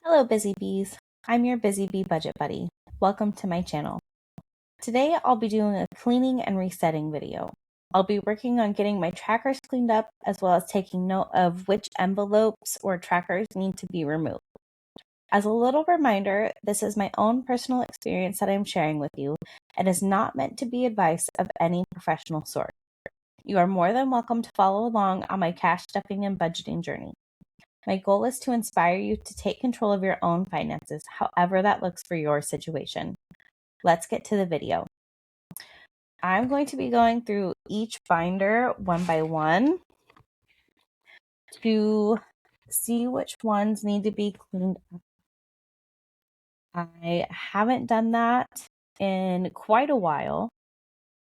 Hello, Busy Bees. I'm your Busy Bee Budget Buddy. Welcome to my channel. Today, I'll be doing a cleaning and resetting video. I'll be working on getting my trackers cleaned up as well as taking note of which envelopes or trackers need to be removed. As a little reminder, this is my own personal experience that I'm sharing with you and is not meant to be advice of any professional sort. You are more than welcome to follow along on my cash stuffing and budgeting journey. My goal is to inspire you to take control of your own finances, however that looks for your situation. Let's get to the video. I'm going to be going through each binder one by one to see which ones need to be cleaned up. I haven't done that in quite a while,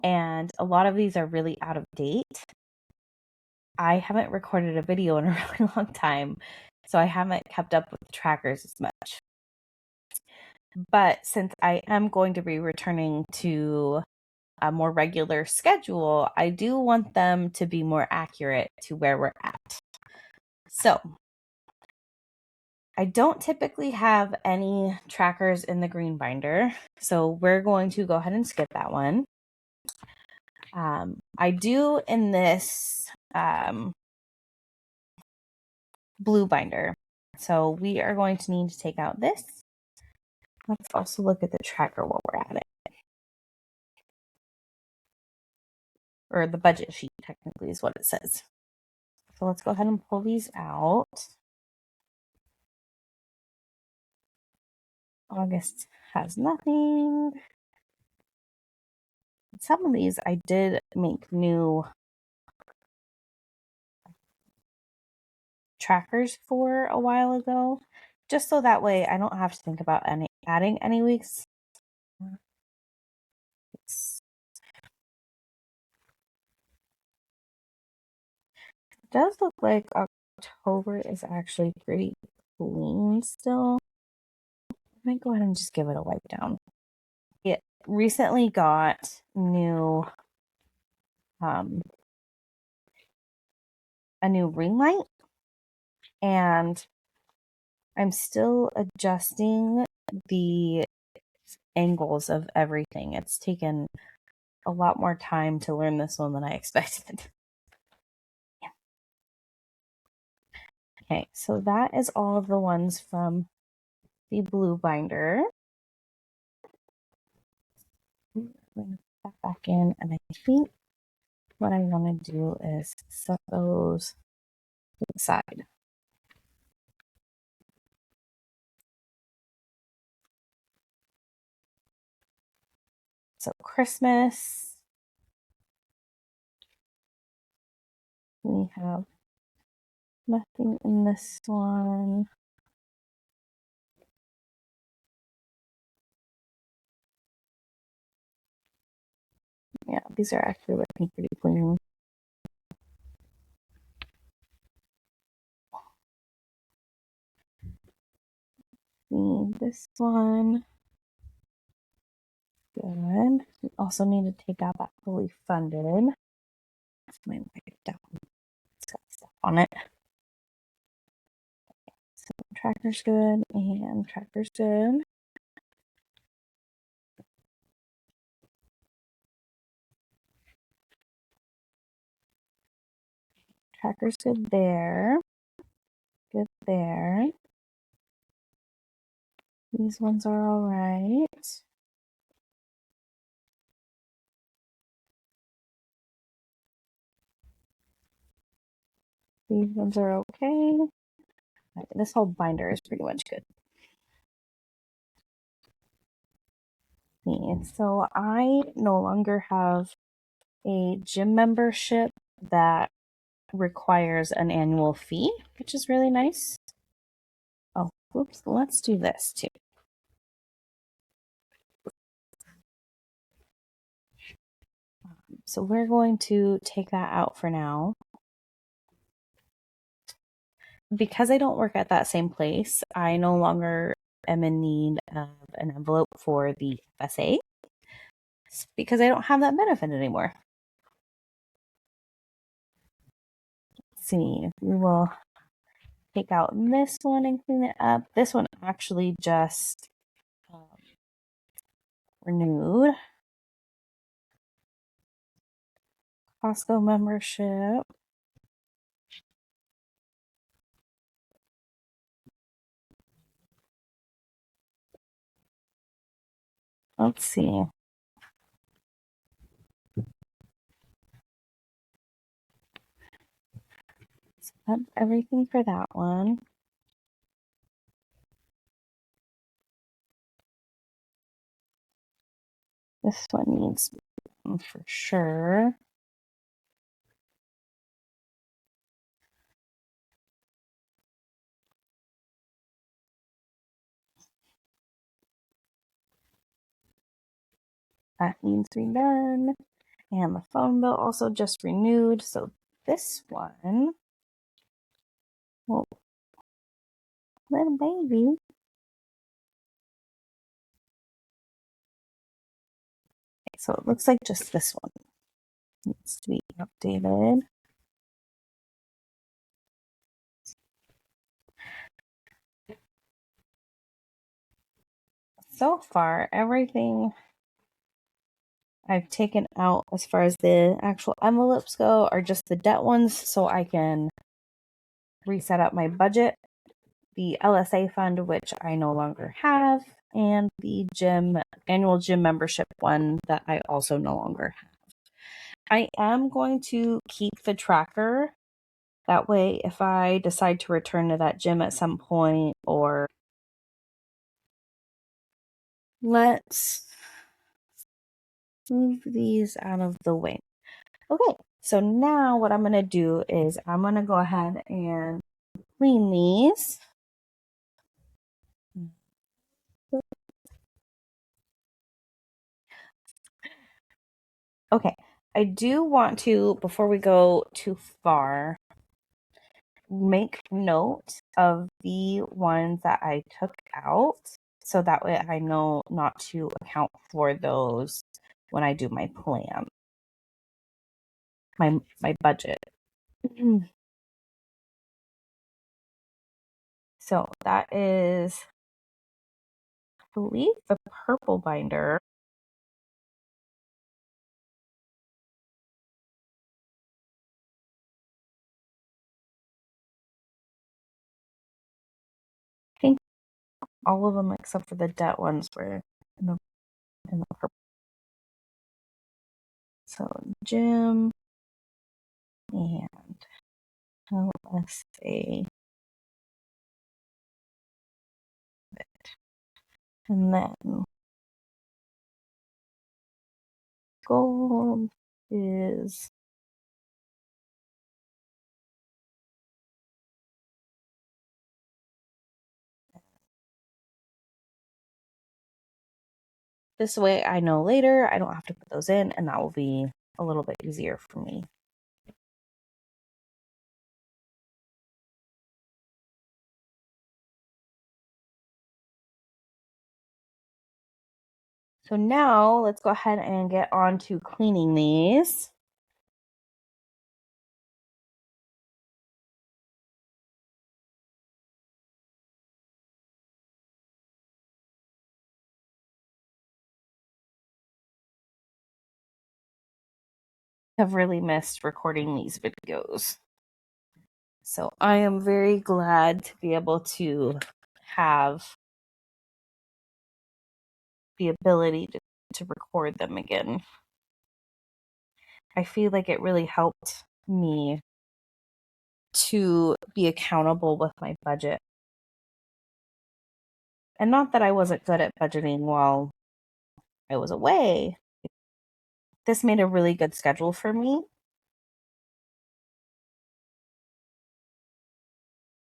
and a lot of these are really out of date. I haven't recorded a video in a really long time, so I haven't kept up with the trackers as much. But since I am going to be returning to a more regular schedule, I do want them to be more accurate to where we're at. So I don't typically have any trackers in the green binder, so we're going to go ahead and skip that one. I do in this blue binder. So we are going to need to take out this. Let's also look at the tracker while we're at it. Or the budget sheet, technically, is what it says. So let's go ahead and pull these out. August has nothing. Some of these I did make new trackers for a while ago, just so that way I don't have to think about adding any weeks. It does look like October is actually pretty clean still. I might go ahead and just give it a wipe down. It recently got new a new ring light, and I'm still adjusting the angles of everything. It's taken a lot more time to learn this one than I expected. Yeah. Okay, so that is all of the ones from the blue binder. I'm going to put that back in, and I think what I want to do is set those to the side. So Christmas, we have nothing in this one. Yeah, these are actually looking pretty clean. See this one. Good. We also need to take out that fully funded. My wipe down. It's got stuff on it. So tracker's good and tracker's good. Tracker's good there. Good there. These ones are all right. These ones are okay. This whole binder is pretty much good. So I no longer have a gym membership that requires an annual fee, which is really nice. Oh, oops, let's do this too. So we're going to take that out for now. Because I don't work at that same place, I no longer am in need of an envelope for the FSA because I don't have that benefit anymore. Let's see, we will take out this one and clean it up. This one actually just renewed. Costco membership. Let's see. So that's everything for that one. This one needs for sure. That needs to be done. And the phone bill also just renewed. So this one, well, little baby. So it looks like just this one needs to be updated. So far, everything I've taken out as far as the actual envelopes go are just the debt ones, so I can reset up my budget, the LSA fund, which I no longer have, and the annual gym membership one that I also no longer have. I am going to keep the tracker. That way, if I decide to return to that gym at some point, or let's move these out of the way. Okay, so now what I'm going to do is I'm going to go ahead and clean these. Okay, I do want to, before we go too far, make note of the ones that I took out so that way I know not to account for those when I do my plan, my budget. So that is, I believe, the purple binder. I think all of them except for the debt ones were in the purple. So gym and LSA. And then gold is this way I know later I don't have to put those in, and that will be a little bit easier for me. So now let's go ahead and get on to cleaning these. Have really missed recording these videos. So I am very glad to be able to have the ability to record them again. I feel like it really helped me to be accountable with my budget. And not that I wasn't good at budgeting while I was away. This made a really good schedule for me.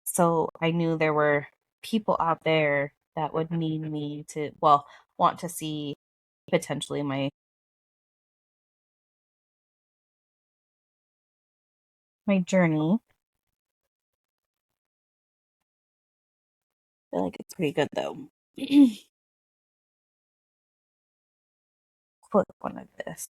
So I knew there were people out there that would need me to, well, want to see potentially my journey. I feel like it's pretty good though. Click one of this.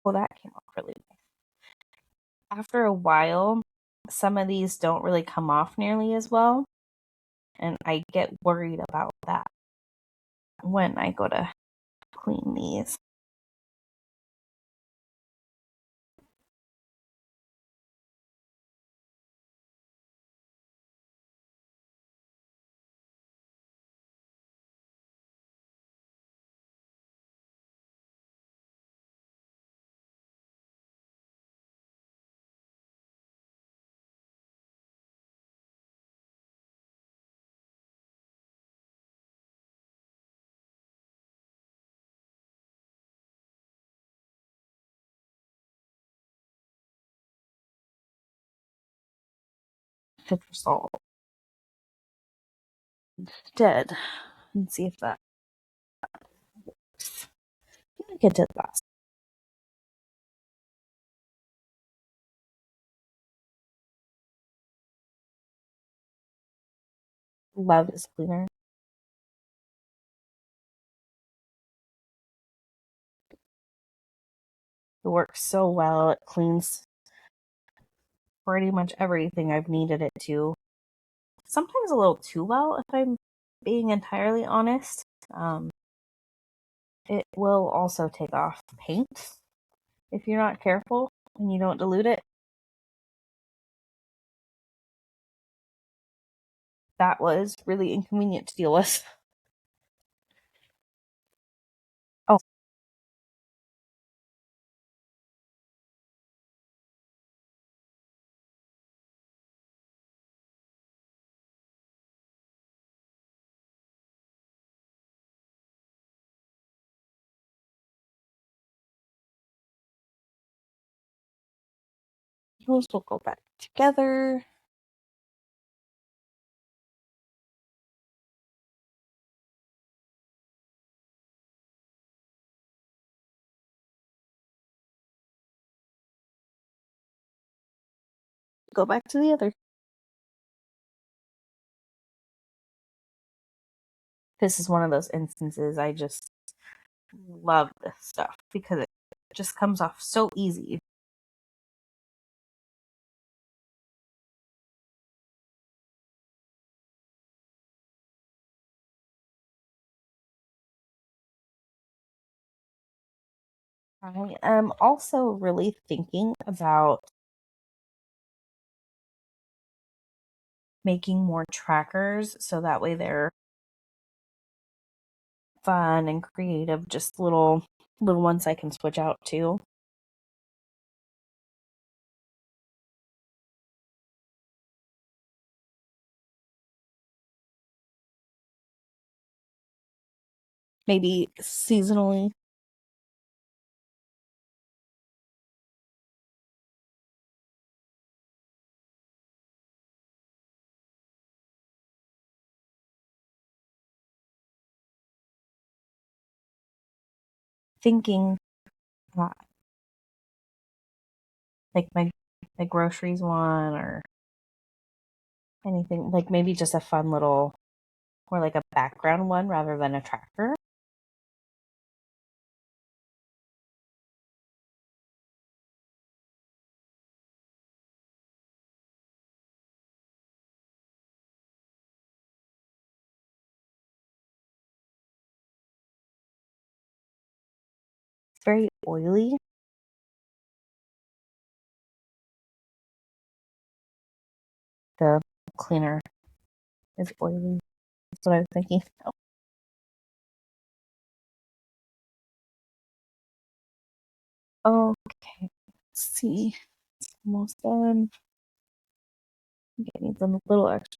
Well, that came off really nice. After a while, some of these don't really come off nearly as well, and I get worried about that when I go to clean these. Good for salt. Instead, and see if that works. I think it did last. Love this cleaner. It works so well. It cleans pretty much everything I've needed it to. Sometimes a little too well, if I'm being entirely honest. It will also take off paint if you're not careful and you don't dilute it. That was really inconvenient to deal with. Oh, those will go back together. Go back to the other. This is one of those instances I just love this stuff because it just comes off so easy. I am also really thinking about making more trackers so that way they're fun and creative, just little ones I can switch out to. Maybe seasonally. Thinking that like my groceries one or anything, like maybe just a fun little or like a background one rather than a tracker. It's very oily. The cleaner is oily. That's what I was thinking. Oh, okay. Let's see. It's almost done. It needs a little extra.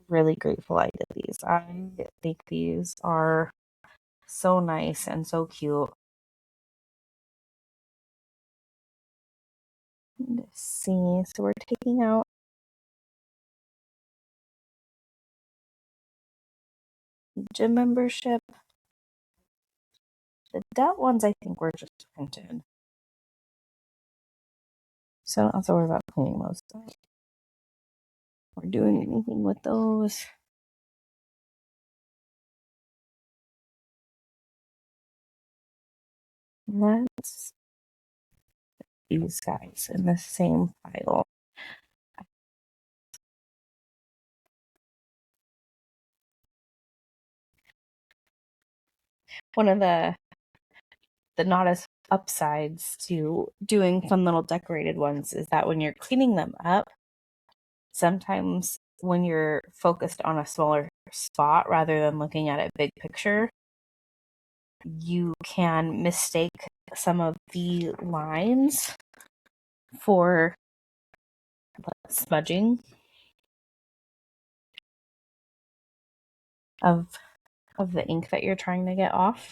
really grateful I did these. I think these are so nice and so cute. Let's see, so we're taking out gym membership. The debt ones I think were just printed. So I don't have to worry about cleaning those or doing anything with those. Let's put these guys in the same pile. One of the not as upsides to doing fun little decorated ones is that when you're cleaning them up, sometimes when you're focused on a smaller spot rather than looking at a big picture, you can mistake some of the lines for smudging of the ink that you're trying to get off.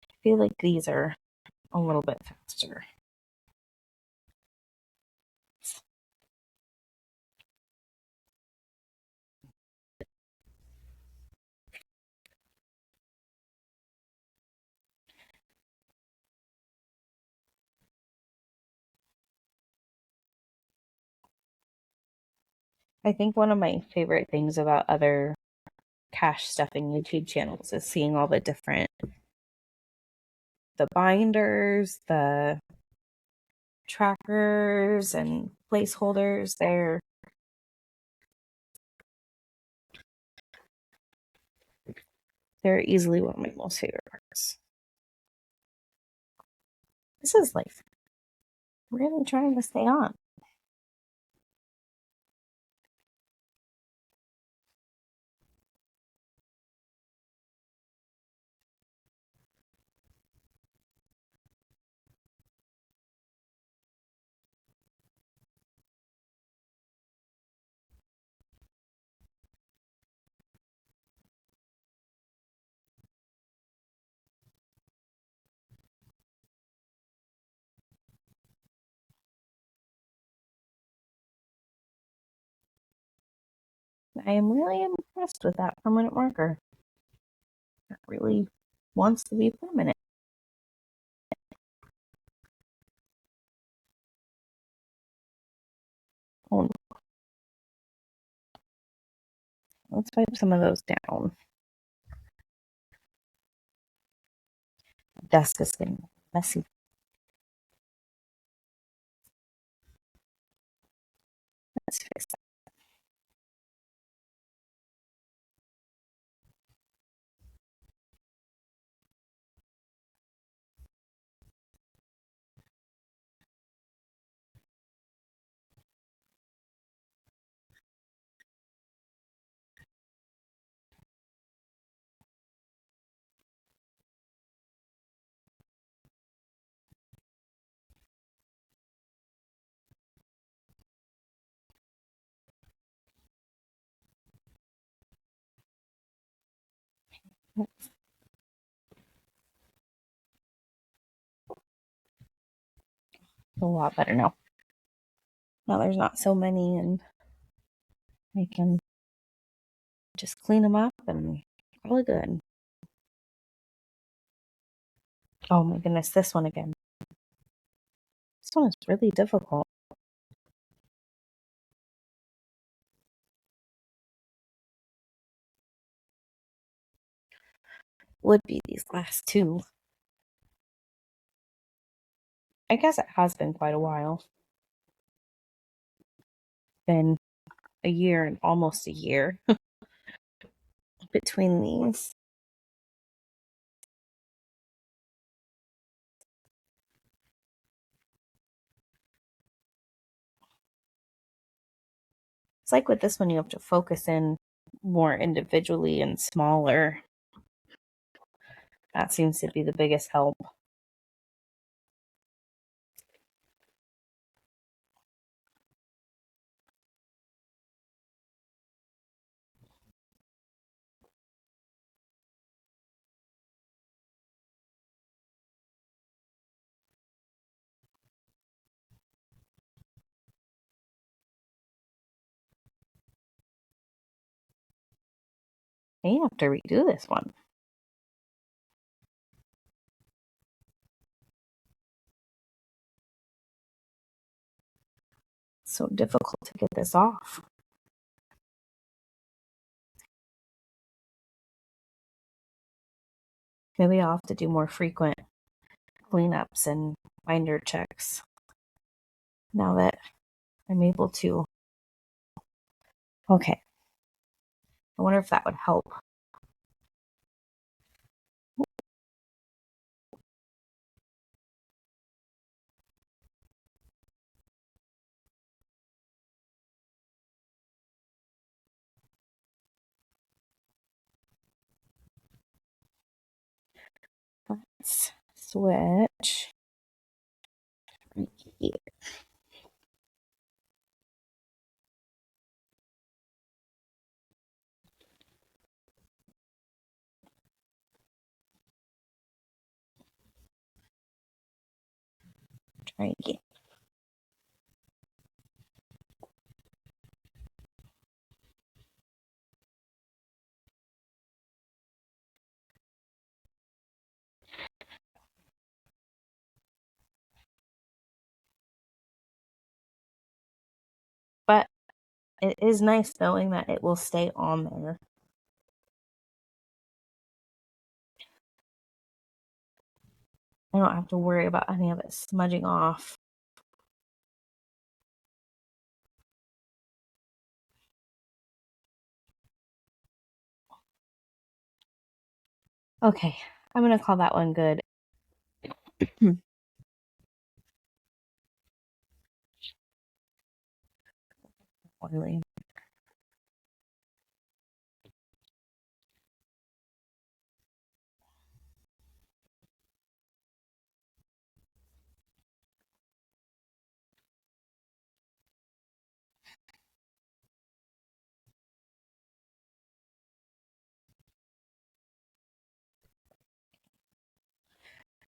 I feel like these are a little bit faster. I think one of my favorite things about other cash stuffing YouTube channels is seeing all the different the binders, the trackers and placeholders. They're easily one of my most favorite parts. This is like really trying to stay on. I am really impressed with that permanent marker. It really wants to be permanent. Oh, let's wipe some of those down. The desk is getting messy. Let's fix that. A lot better now. Now there's not so many, and I can just clean them up and call it good. Oh my goodness, this one again. This one is really difficult. Would be these last two. I guess it has been quite a while. Been a year and almost a year between these. It's like with this one, you have to focus in more individually and smaller. That seems to be the biggest help. I have to redo this one. It's so difficult to get this off. Maybe I'll have to do more frequent cleanups and binder checks now that I'm able to. Okay. I wonder if that would help. Let's switch right here. Try again. But it is nice knowing that it will stay on there. I don't have to worry about any of it smudging off. Okay, I'm going to call that one good. Oily.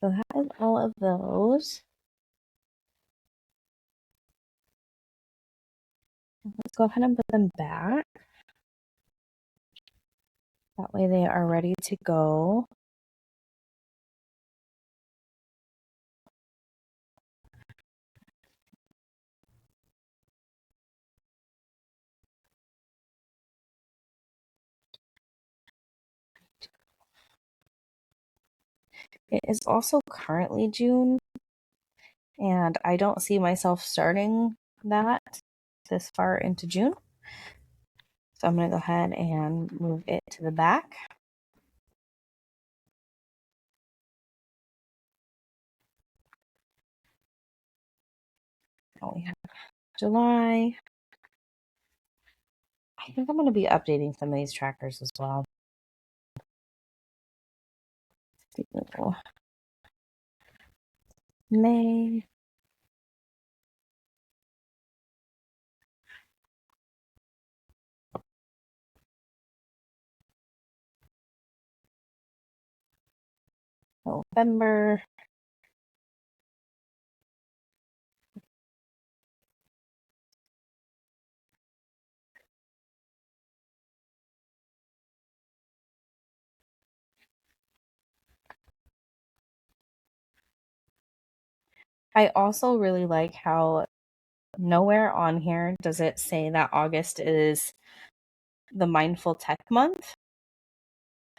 So that is all of those. Let's go ahead and put them back. That way they are ready to go. It is also currently June, and I don't see myself starting that this far into June. So I'm going to go ahead and move it to the back. Now we have July. I think I'm going to be updating some of these trackers as well. May. November. I also really like how nowhere on here does it say that August is the Mindful Tech month,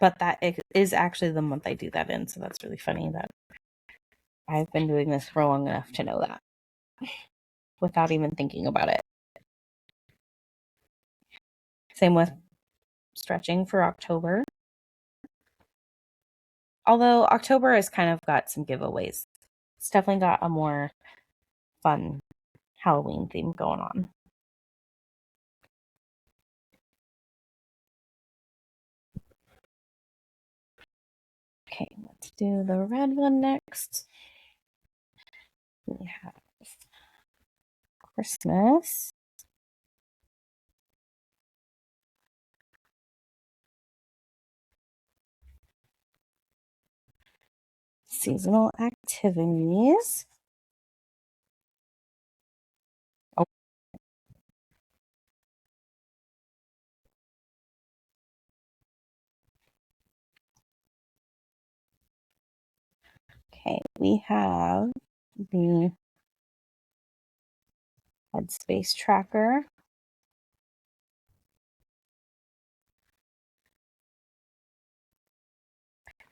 but that is actually the month I do that in. So that's really funny that I've been doing this for long enough to know that without even thinking about it. Same with stretching for October. Although October has kind of got some giveaways. It's definitely got a more fun Halloween theme going on. do the red one next. We have Christmas. Seasonal activities. Oh. Okay, we have the Headspace tracker.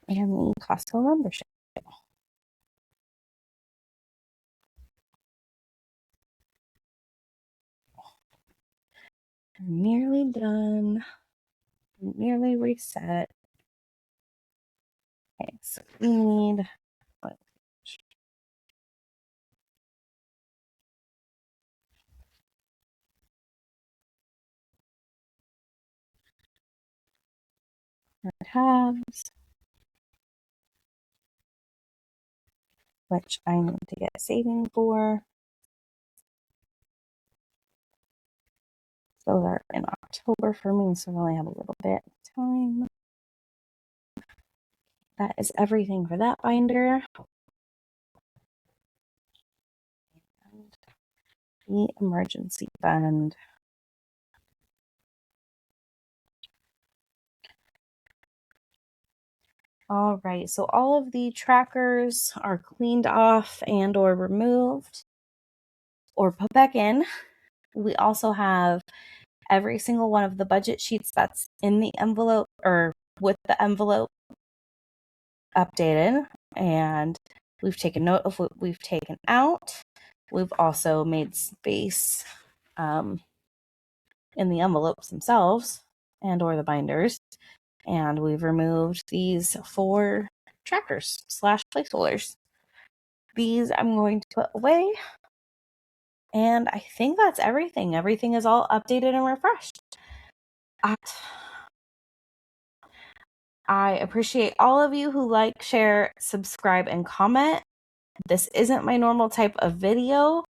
And the Costco membership. Nearly done. Nearly reset. Okay, so we need tabs, which I need to get saving for. Those are in October for me, so I only have a little bit of time. That is everything for that binder. And the emergency fund. All right, so all of the trackers are cleaned off and or removed or put back in. We also have every single one of the budget sheets that's in the envelope or with the envelope updated, and we've taken note of what we've taken out. We've also made space in the envelopes themselves and or the binders, and we've removed these 4 trackers / placeholders. These I'm going to put away, and I think that's everything. Everything is all updated and refreshed. I appreciate all of you who like, share, subscribe, and comment. This isn't my normal type of video.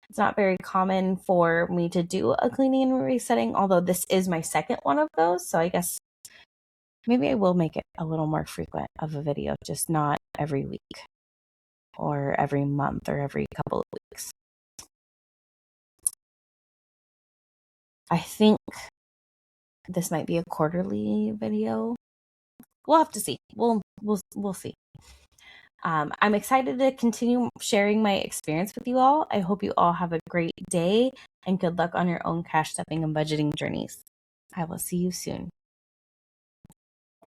It's not very common for me to do a cleaning and resetting, although this is my second one of those. So I guess maybe I will make it a little more frequent of a video, just not every week or every month or every couple of weeks. I think this might be a quarterly video. We'll have to see. We'll see. I'm excited to continue sharing my experience with you all. I hope you all have a great day and good luck on your own cash stepping and budgeting journeys. I will see you soon.